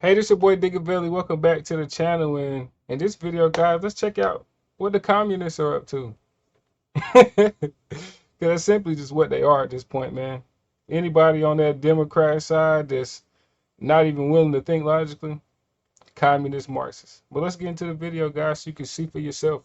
Hey, this your boy Diggaveli. Welcome back to the channel. And in this video, guys, let's check out what the communists are up to. Because that's simply just what they are at this point, man. Anybody on that Democrat side that's not even willing to think logically, communist Marxists. But let's get into the video, guys, so you can see for yourself.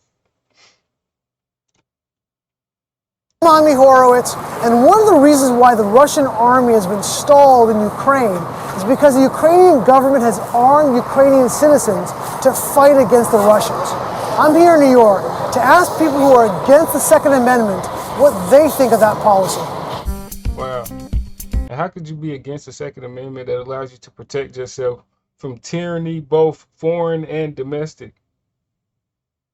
I'm Horowitz, and one of the reasons why the Russian army has been stalled in Ukraine is because the Ukrainian government has armed Ukrainian citizens to fight against the Russians. I'm here in New York to ask people who are against the Second Amendment what they think of that policy. Wow. And how could you be against the Second Amendment that allows you to protect yourself from tyranny, both foreign and domestic?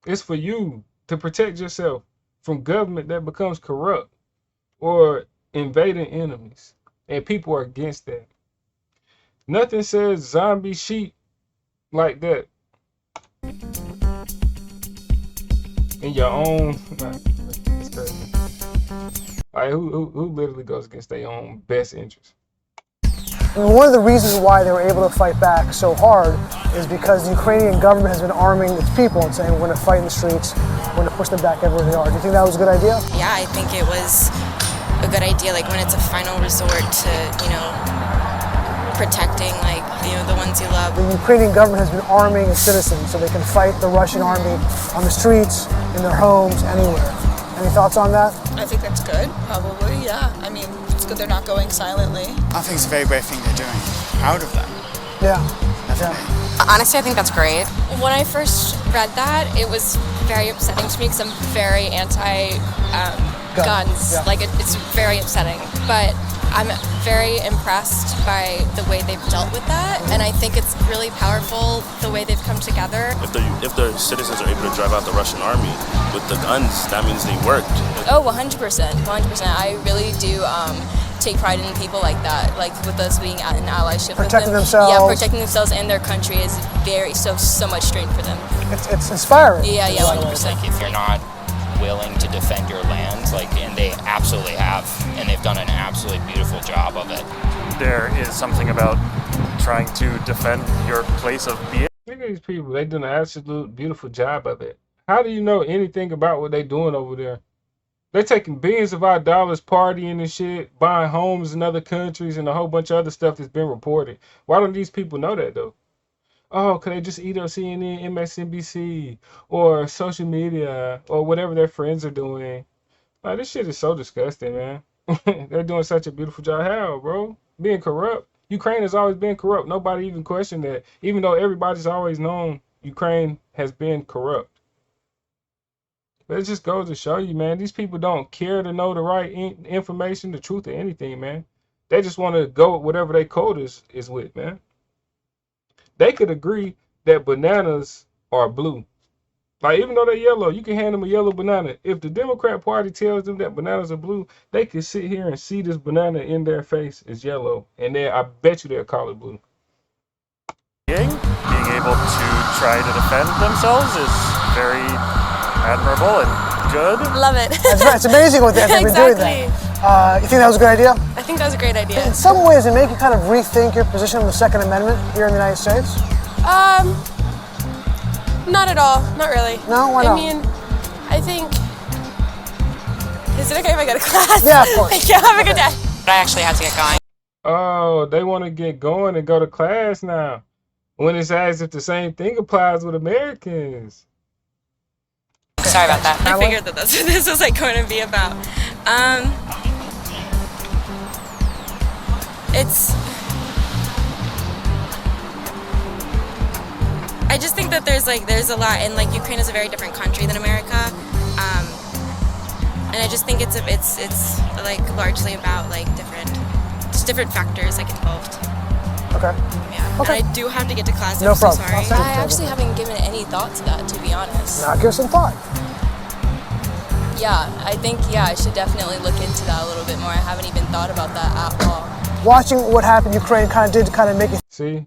It's for you to protect yourself from government that becomes corrupt or invading enemies, and people are against that. Nothing says zombie sheep like that in your own. It's crazy. Like who literally goes against their own best interest? And one of the reasons why they were able to fight back so hard is because the Ukrainian government has been arming its people and saying, we're going to fight in the streets, we're going to push them back everywhere they are. Do you think that was a good idea? Yeah, I think it was a good idea, like when it's a final resort to, protecting, the ones you love. The Ukrainian government has been arming its citizens so they can fight the Russian army on the streets, in their homes, anywhere. Any thoughts on that? I think that's good, probably, yeah. I mean, it's good they're not going silently. I think it's a very brave thing they're doing. Proud of them. Yeah. Definitely. Honestly, I think that's great. When I first read that, it was very upsetting to me because I'm very anti-guns. Yeah. It's very upsetting. But I'm very impressed by the way they've dealt with that, and I think it's really powerful the way they've come together. If the citizens are able to drive out the Russian army with the guns, that means they worked. Oh, 100%, 100%. I really do take pride in people like that, like with us being in allyship Protecting with them. themselves. Yeah, protecting themselves and their country is so much strength for them. It's inspiring. Yeah, 100%. If you're not willing to defend your land, and they absolutely have, and they've done an absolutely beautiful job of it. There is something about trying to defend your place of being. Look at these people, they doing an absolute beautiful job of it. How do you know anything about what they doing over there? They're taking billions of our dollars, partying and shit, buying homes in other countries and a whole bunch of other stuff that's been reported. Why don't these people know that though? Oh, could they just eat on CNN, MSNBC, or social media, or whatever their friends are doing? Like, this shit is so disgusting, man. They're doing such a beautiful job. How, bro? Being corrupt. Ukraine has always been corrupt. Nobody even questioned that. Even though everybody's always known Ukraine has been corrupt. But it just goes to show you, man, these people don't care to know the right information, the truth, or anything, man. They just want to go with whatever their code is with, man. They could agree that bananas are blue. Like, even though they're yellow, you can hand them a yellow banana. If the Democrat Party tells them that bananas are blue, they can sit here and see this banana in their face is yellow. And then I bet you they'll call it blue. Being able to try to defend themselves is very admirable and good. Love it. That's right. It's amazing what they've been doing that. You think that was a good idea? I think that was a great idea. In some ways, it make you kind of rethink your position on the Second Amendment here in the United States? Not at all. Not really. No? Why not? I mean, I think... Is it okay if I go to class? Yeah, of course. Thank you. Have a good day. But I actually had to get going. Oh, they want to get going and go to class now. When it's as if the same thing applies with Americans. Sorry about that. I figured that that's what this was going to be about. I just think that there's a lot, and Ukraine is a very different country than America, and I just think it's largely about different factors involved. Okay. Yeah. Okay. And I do have to get to class. No I'm so problem. sorry. I actually haven't given any thought to that, to be honest. Now give some thought. Yeah, I think, I should definitely look into that a little bit more. I haven't even thought about that at all. Watching what happened in Ukraine did make it. See?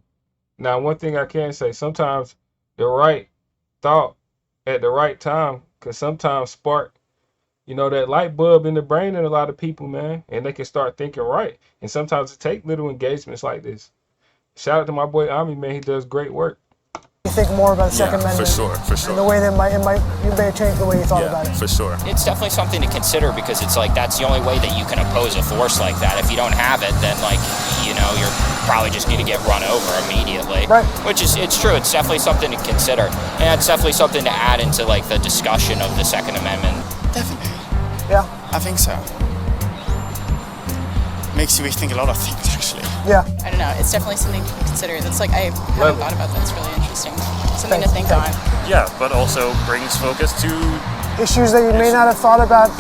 Now, one thing I can say, sometimes the right thought at the right time can sometimes spark, that light bulb in the brain in a lot of people, man. And they can start thinking right. And sometimes it takes little engagements like this. shout out to my boy Ami, man. He does great work. You think more about the Second Yeah, Amendment. for sure. And the way that you may change the way you thought about it. Yeah, for sure. It's definitely something to consider because it's like that's the only way that you can oppose a force like that. If you don't have it, then like, you know, you're probably just going to get run over immediately. Right. Which is, it's true. It's definitely something to consider. And it's definitely something to add into like the discussion of the Second Amendment. Definitely. Yeah. I think so. Makes you rethink a lot of things, actually. Yeah. I don't know. It's definitely something to consider. That's like I haven't thought about that. It's really interesting. Something to think on. Yeah, but also brings focus to Issues that you may not have thought about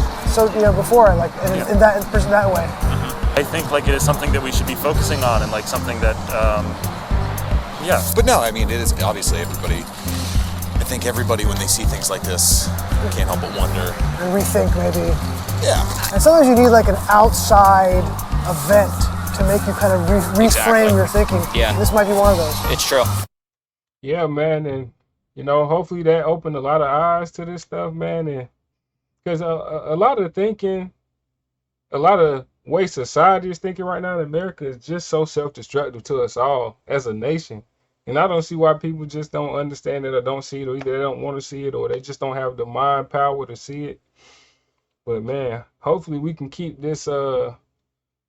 before, like in that way. I think like it is something that we should be focusing on and like something that yeah. But no, I mean it is obviously everybody. I think everybody when they see things like this can't help but wonder And rethink maybe. Yeah. And sometimes you need like an outside event to make you kind of reframe your thinking. Yeah. This might be one of those. It's true. Yeah, man, and you know, hopefully that opened a lot of eyes to this stuff, man, and because a lot of thinking, a lot of way society is thinking right now in America is just so self-destructive to us all as a nation. And I don't see why people just don't understand it or don't see it, or either they don't want to see it, or they just don't have the mind power to see it. But man, hopefully we can keep this,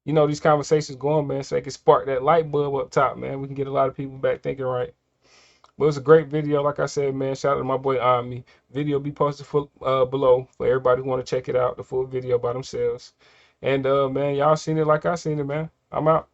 these conversations going, man, so they can spark that light bulb up top, man. We can get a lot of people back thinking right. But it was a great video, like I said, man. Shout out to my boy Ami. Video be posted below for everybody who want to check it out, the full video by themselves. And man, y'all seen it like I seen it, man. I'm out.